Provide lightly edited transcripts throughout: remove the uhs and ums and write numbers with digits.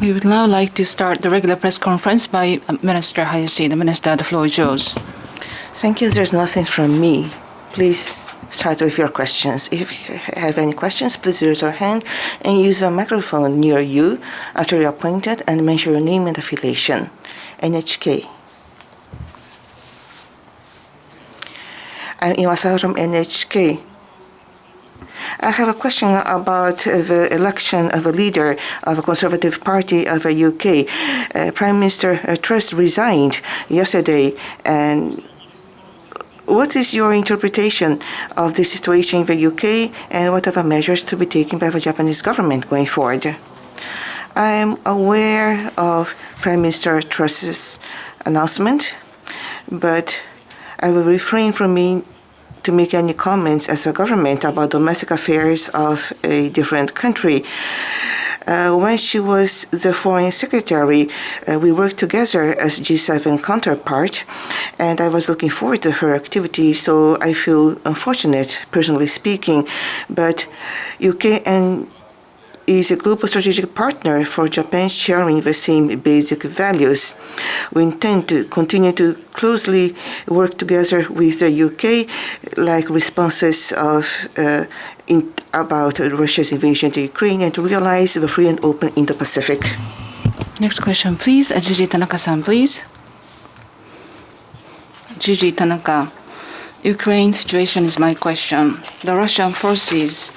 We would now like to start the regular press conference by Minister Hayashi. The Minister, the floor is yours. Thank you. There's nothing from me. Please start with your questions. If you have any questions, please raise your hand and use a microphone near you after you're appointed and mention your name and affiliation. NHK. I'm Iwasa from NHK. I have a question about the election of a leader of a Conservative Party of the UK. Prime Minister Truss resigned yesterday, and what is your interpretation of the situation in the UK, and what are the measures to be taken by the Japanese government going forward? I am aware of Prime Minister Truss's announcement, but I will refrain from to make any comments as a government about domestic affairs of a different country. When she was the foreign secretary, we worked together as G7 counterpart, and I was looking forward to her activity, so I feel unfortunate, personally speaking, but UK is a global strategic partner for Japan, sharing the same basic values. We intend to continue to closely work together with the UK, like responses about Russia's invasion to Ukraine, and to realize the free and open Indo-Pacific. Next question, please. Gigi Tanaka-san, please. Gigi Tanaka. Ukraine situation is my question. The Russian forces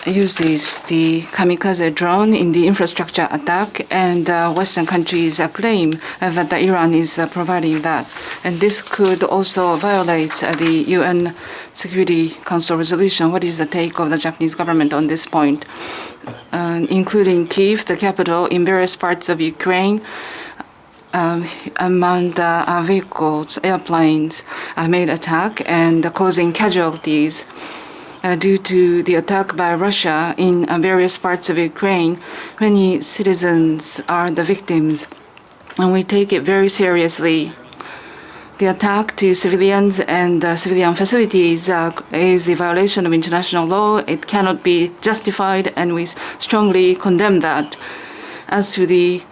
uses the kamikaze drone in the infrastructure attack, and Western countries claim that Iran is providing that. And this could also violate the UN Security Council resolution. What is the take of the Japanese government on this point? Including Kyiv, the capital, in various parts of Ukraine, among vehicles, airplanes made attack and causing casualties. Due to the attack by Russia in various parts of Ukraine, many citizens are the victims, and we take it very seriously. The attack to civilians and civilian facilities is a violation of international law. It cannot be justified, and we strongly condemn that. As to the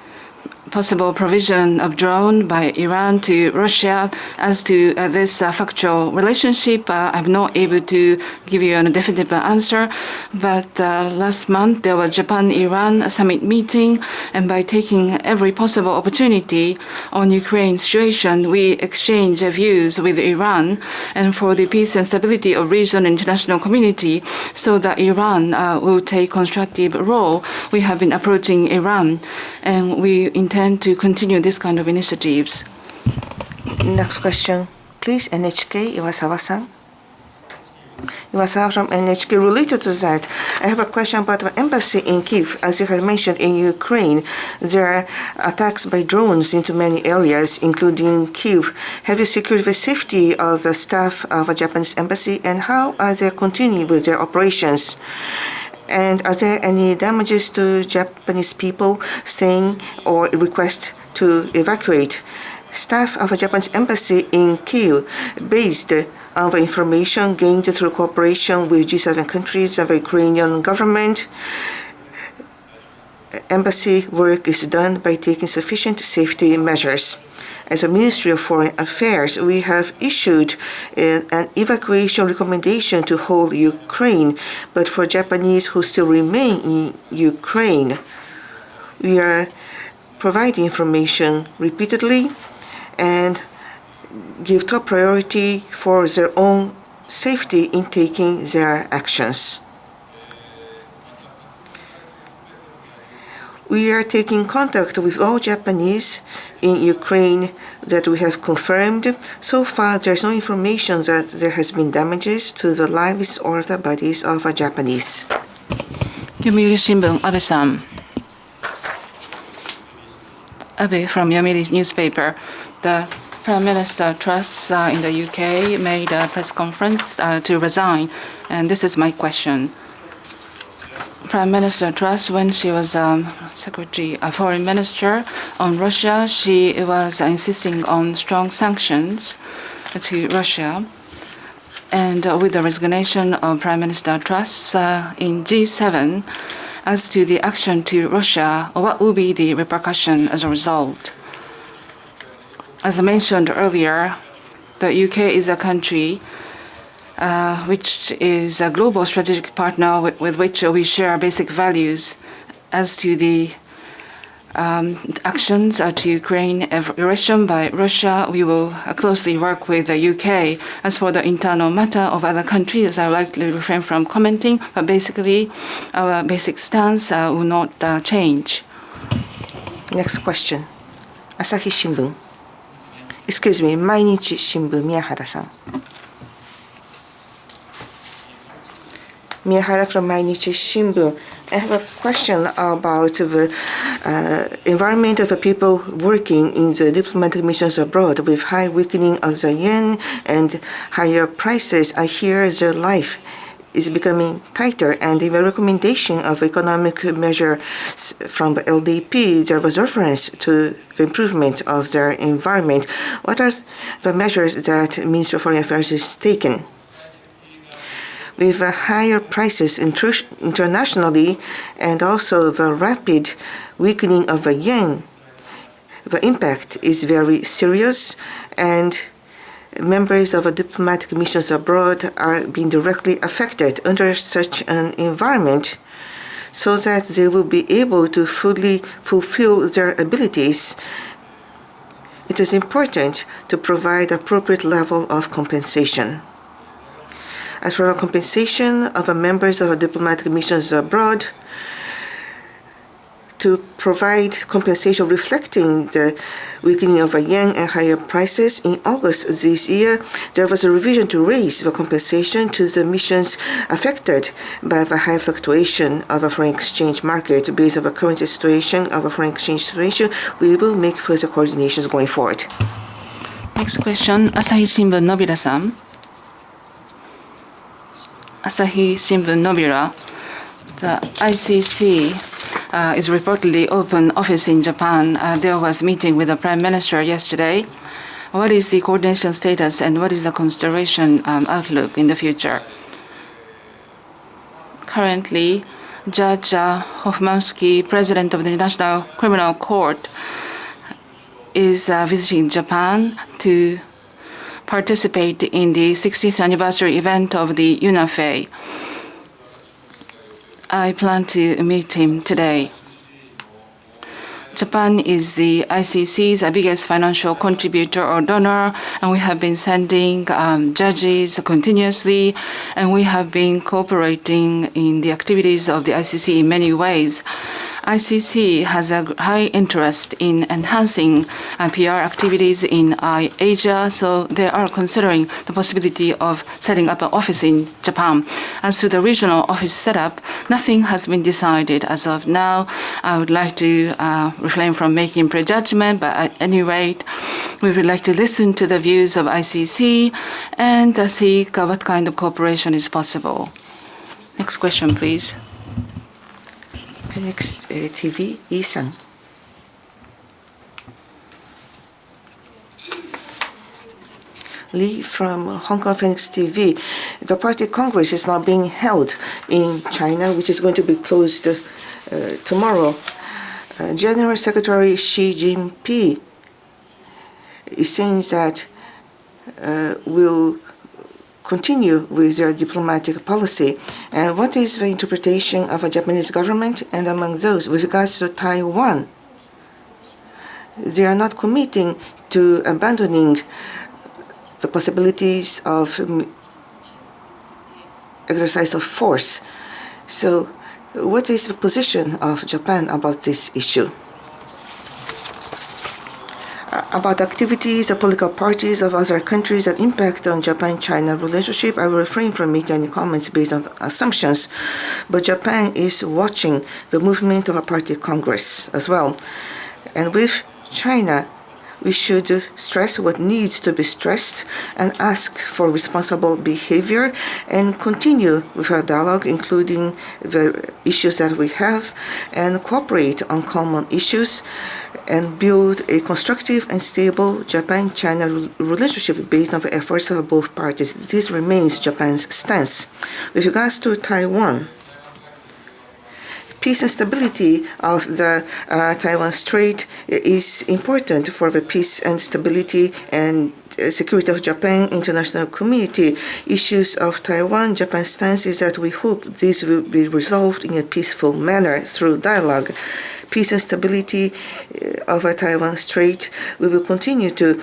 possible provision of drone by Iran to Russia, as to this factual relationship, I'm not able to give you a definitive answer. But last month there was Japan-Iran summit meeting, and by taking every possible opportunity on Ukraine situation, we exchange views with Iran and for the peace and stability of region and international community, so that Iran will take constructive role. We have been approaching Iran, and we intend to continue this kind of initiatives. Next question, please. NHK, Iwasawa-san. Iwasawa from NHK. Related to that, I have a question about the embassy in Kyiv. As you have mentioned, in Ukraine, there are attacks by drones into many areas, including Kyiv. Have you secured the safety of the staff of a Japanese embassy, and how are they continuing with their operations? And are there any damages to Japanese people staying or request to evacuate? Staff of a Japanese embassy in Kyiv, based on the information gained through cooperation with G7 countries and the Ukrainian government, embassy work is done by taking sufficient safety measures. As a Ministry of Foreign Affairs, we have issued an evacuation recommendation to whole Ukraine, but for Japanese who still remain in Ukraine, we are providing information repeatedly and give top priority for their own safety in taking their actions. We are taking contact with all Japanese in Ukraine that we have confirmed. So far, there is no information that there has been damages to the lives or the bodies of a Japanese. Yomiuri Shimbun, Abe-san. Abe from Yomiuri newspaper. The Prime Minister Truss in the UK made a press conference to resign, and this is my question. Prime Minister Truss, when she was Foreign Minister on Russia, she was insisting on strong sanctions to Russia. And with the resignation of Prime Minister Truss in G7, as to the action to Russia, what will be the repercussion as a result? As I mentioned earlier, the UK is a country which is a global strategic partner with which we share basic values. As to the actions to Ukraine aggression by Russia, we will closely work with the UK. As for the internal matter of other countries, I would like to refrain from commenting, but basically our basic stance will not change. Next question. Asahi Shimbun. Excuse me, Mainichi Shimbun, Miyahara-san. Miyahara from Mainichi Shimbun. I have a question about the environment of the people working in the diplomatic missions abroad with high weakening of the yen and higher prices. I hear their life is becoming tighter, and in the recommendation of economic measures from the LDP, there was reference to the improvement of their environment. What are the measures that Ministry of Foreign Affairs is taking? With higher prices internationally and also the rapid weakening of the yen, the impact is very serious, and members of diplomatic missions abroad are being directly affected under such an environment, so that they will be able to fully fulfill their abilities. It is important to provide appropriate level of compensation. As for the compensation of members of diplomatic missions abroad, to provide compensation reflecting the weakening of the yen and higher prices, in August this year, there was a revision to raise the compensation to the missions affected by the high fluctuation of the foreign exchange market. Based on the current situation of the foreign exchange situation, we will make further coordinations going forward. Next question, Asahi Shimbun, Nobira-san. Asahi Shimbun, Nobira. The ICC is reportedly open office in Japan. There was a meeting with the Prime Minister yesterday. What is the coordination status and what is the consideration outlook in the future? Currently, Judge Hofmański, President of the International Criminal Court, is visiting Japan to participate in the 60th anniversary event of the UNAFE. I plan to meet him today. Japan is the ICC's biggest financial contributor or donor, and we have been sending judges continuously, and we have been cooperating in the activities of the ICC in many ways. ICC has a high interest in enhancing PR activities in Asia, so they are considering the possibility of setting up an office in Japan. As to the regional office setup, nothing has been decided as of now. I would like to refrain from making prejudgment, but at any rate, we would like to listen to the views of ICC and see what kind of cooperation is possible. Next question, please. Next, TV, Lee-san. Lee from Hong Kong Phoenix TV. The party congress is now being held in China, which is going to be closed tomorrow. General Secretary Xi Jinping is saying that will continue with their diplomatic policy. And what is the interpretation of the Japanese government? And among those, with regards to Taiwan, they are not committing to abandoning the possibilities of exercise of force. So what is the position of Japan about this issue? About activities of political parties of other countries that impact on Japan-China relationship, I will refrain from making any comments based on assumptions. But Japan is watching the movement of a party congress as well. And with China, we should stress what needs to be stressed and ask for responsible behavior and continue with our dialogue, including the issues that we have, and cooperate on common issues and build a constructive and stable Japan-China relationship based on the efforts of both parties. This remains Japan's stance. With regards to Taiwan, peace and stability of the Taiwan Strait is important for the peace and stability and security of Japan, international community. Issues of Taiwan, Japan's stance is that we hope this will be resolved in a peaceful manner through dialogue. Peace and stability of a Taiwan Strait, we will continue to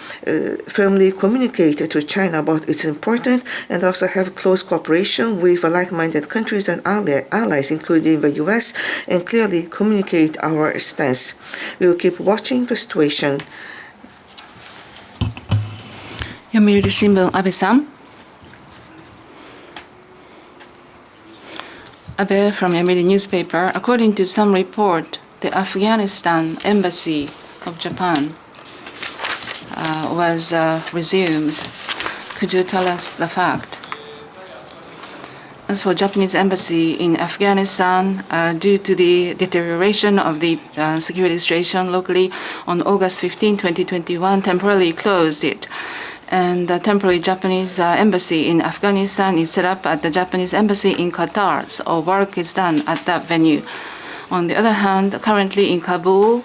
firmly communicate to China about its importance and also have close cooperation with like-minded countries and allies, including the U.S., and clearly communicate our stance. We will keep watching the situation. Yomiuri Shimbun, Abe-san. Abe from Yomiuri newspaper. According to some report, the Afghanistan Embassy of Japan was resumed. Could you tell us the fact? As for Japanese embassy in Afghanistan, due to the deterioration of the security situation locally, on August 15, 2021, temporarily closed it. And the temporary Japanese embassy in Afghanistan is set up at the Japanese embassy in Qatar, so work is done at that venue. On the other hand, currently in Kabul,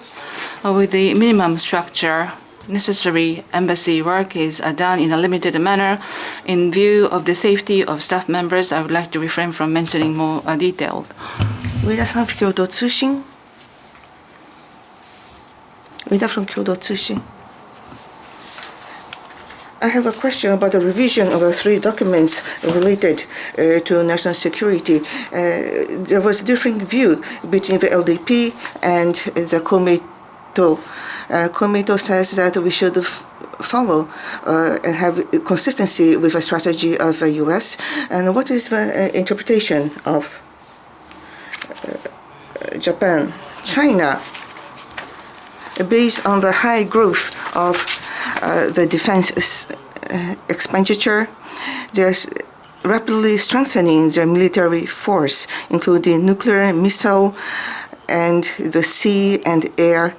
with the minimum structure, necessary embassy work is done in a limited manner. In view of the safety of staff members, I would like to refrain from mentioning more detail. 上田さん、共同通信。上田 from 共同通信。I have a question about the revision of the 3 documents related to national security. There was a differing view between the LDP and the Komeito. Komeito says that we should follow and have consistency with the strategy of the U.S. And what is the interpretation of Japan? China, based on the high growth of the defense expenditure, there's rapidly strengthening their military force, including nuclear, missile, and the sea and air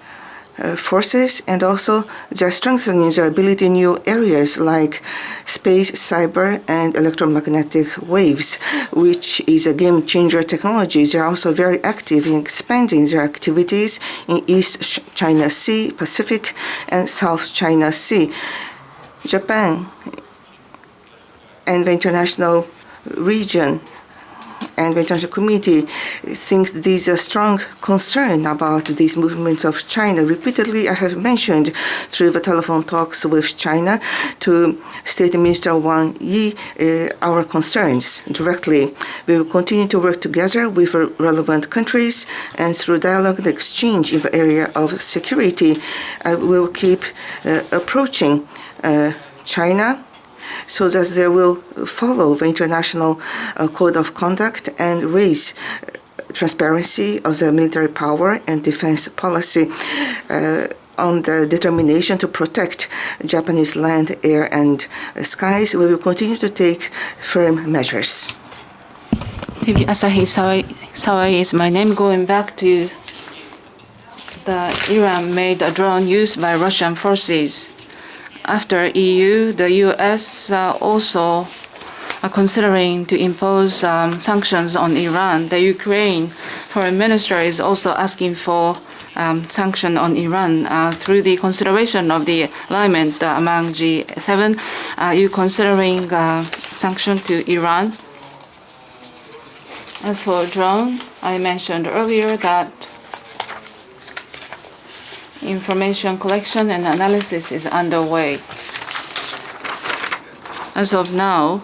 forces, and also they're strengthening their ability in new areas like space, cyber, and electromagnetic waves, which is a game-changer technology. They're also very active in expanding their activities in East China Sea, Pacific, and South China Sea. Japan and the international region and the international community thinks there's a strong concern about these movements of China. Repeatedly, I have mentioned through the telephone talks with China to State Minister Wang Yi our concerns directly. We will continue to work together with relevant countries and through dialogue and exchange in the area of security. We will keep approaching China so that they will follow the international code of conduct and raise transparency of the military power and defense policy on the determination to protect Japanese land, air, and skies. We will continue to take firm measures. TV Asahi Sawai is my name. Going back to the Iran-made drone used by Russian forces. After EU, the U.S. also are considering to impose sanctions on Iran. The Ukraine foreign minister is also asking for sanction on Iran through the consideration of the alignment among G7. Are you considering sanction to Iran? As for drone, I mentioned earlier that information collection and analysis is underway. As of now,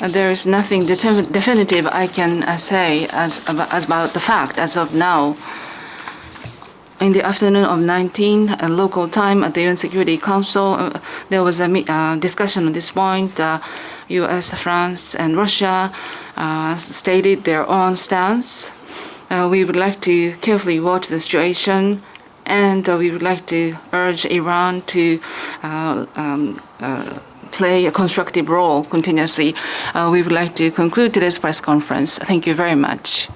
there is nothing definitive I can say about the fact. As of now, in the afternoon of 19 local time at the UN Security Council, there was a discussion on this point. U.S., France, and Russia stated their own stance. We would like to carefully watch the situation, and we would like to urge Iran to play a constructive role continuously. We would like to conclude today's press conference. Thank you very much.